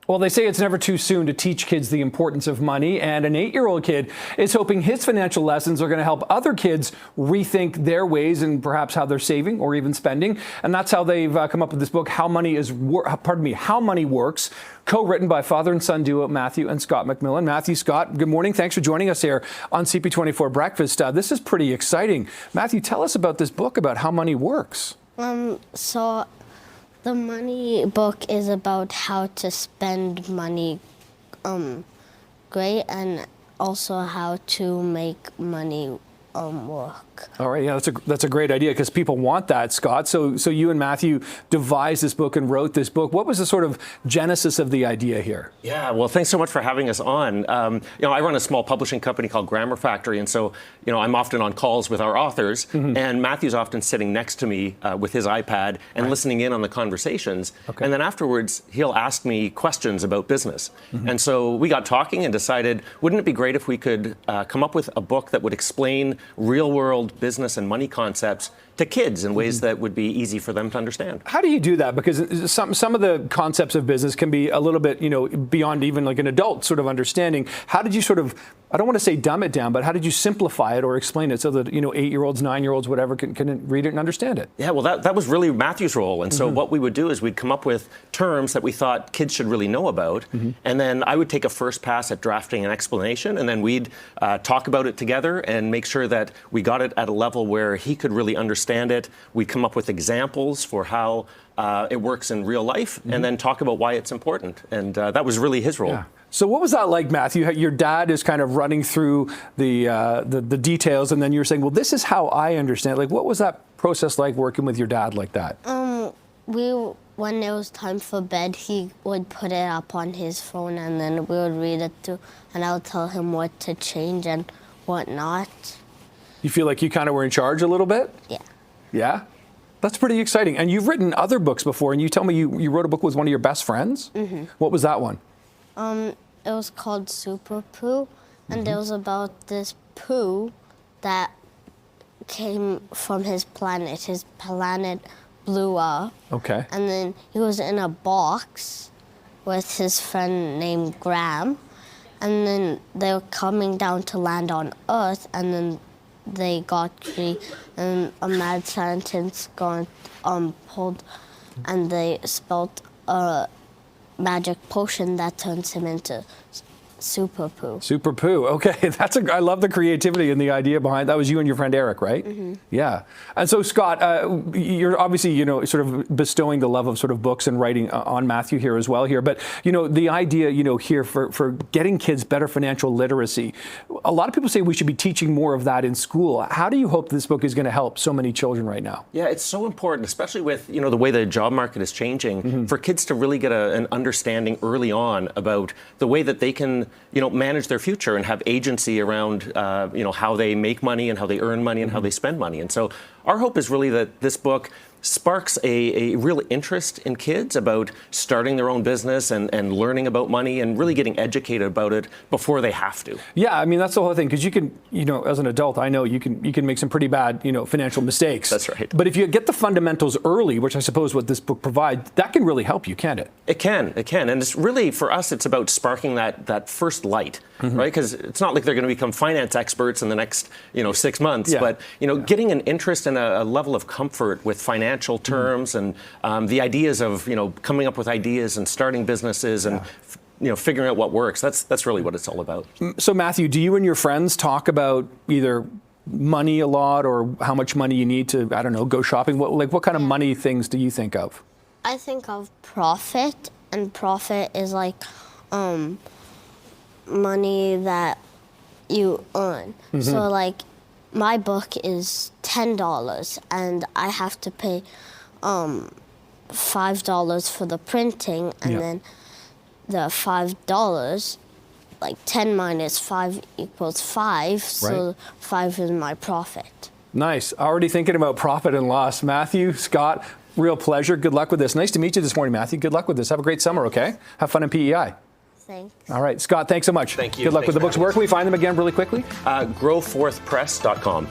Well, they say it's never too soon to teach kids the importance of money, and an 8-year-old kid is hoping his financial lessons are going to help other kids rethink their ways and perhaps how they're saving or even spending. And that's how they've come up with this book, How Money Works, co-written by father and son duo Matthew and Scott MacMillan. Matthew, Scott, good morning. Thanks for joining us here on CP24 Breakfast. This is pretty exciting. Matthew, tell us about this book about how money works. So the money book is about how to spend money great, and also how to make money work. All right, yeah, that's a great idea because people want that, Scott. So you and Matthew devised this book and wrote this book. What was the sort of genesis of the idea here? Yeah, well, thanks so much for having us on. I run a small publishing company called Grammar Factory, and so I'm often on calls with our authors, and Matthew's often sitting next to me with his iPad and listening in on the conversations. Okay. And then afterwards, he'll ask me questions about business. And so we got talking and decided, wouldn't it be great if we could come up with a book that would explain real-world business and money concepts to kids in ways that would be easy for them to understand. How do you do that? Because some of the concepts of business can be a little bit, beyond even like an adult sort of understanding. How did you sort of, I don't want to say dumb it down, but how did you simplify it or explain it so that, 8-year-olds, 9-year-olds, whatever, can read it and understand it? Yeah, well, that was really Matthew's role. And so what we would do is we'd come up with terms that we thought kids should really know about. And then I would take a first pass at drafting an explanation, and then we'd talk about it together and make sure that we got it at a level where he could really understand it. We'd come up with examples for how it works in real life, and then talk about why it's important. And that was really his role. Yeah. So what was that like, Matthew? Your dad is kind of running through the details, and then you're saying, well, this is how I understand. Like, what was that process like working with your dad like that? When it was time for bed, he would put it up on his phone, and then we would read it too, and I would tell him what to change and what not. You feel like you kind of were in charge a little bit? Yeah. Yeah? That's pretty exciting. And you've written other books before, and you tell me you wrote a book with one of your best friends? What was that one? It was called Super Poo, and it was about this poo that came from his planet. His planet blew up. Okay. And then he was in a box with his friend named Graham, and then they were coming down to land on Earth, and then they got free, and a mad scientist pulled, and they spelled a magic potion that turns him into Super Poo. Super Poo. Okay, I love the creativity and the idea behind that. Was you and your friend Eric, right? Yeah. And so, Scott, you're obviously, sort of bestowing the love of sort of books and writing on Matthew here as well here. But, the idea, here for getting kids better financial literacy, a lot of people say we should be teaching more of that in school. How do you hope this book is going to help so many children right now? Yeah, it's so important, especially with, the way the job market is changing, for kids to really get an understanding early on about the way that they can manage their future and have agency around, how they make money and how they earn money and how they spend money. And so our hope is really that this book sparks a real interest in kids about starting their own business and learning about money and really getting educated about it before they have to. Yeah, I mean, that's the whole thing, because you can, as an adult, I know you can make some pretty bad, financial mistakes. That's right. But if you get the fundamentals early, which I suppose what this book provides, that can really help you, can't it? It can. And it's really, for us, it's about sparking that first light, right? Because it's not like they're going to become finance experts in the next, 6 months, but, getting an interest and a level of comfort with financial terms and the ideas of, coming up with ideas and starting businesses and, figuring out what works. That's really what it's all about. So, Matthew, do you and your friends talk about either money a lot or how much money you need to, I don't know, go shopping? What kind of money things do you think of? I think of profit, and profit is like money that you earn. So, like, my book is $10, and I have to pay $5 for the printing, and then the $5, like 10 minus 5 equals 5, so 5 is my profit. Nice. Already thinking about profit and loss. Matthew, Scott, real pleasure. Good luck with this. Nice to meet you this morning, Matthew. Good luck with this. Have a great summer, okay? Have fun in PEI. Thanks. All right, Scott, thanks so much. Thank you. Good luck with the books. Where can we find them again really quickly? Growforthpress.com.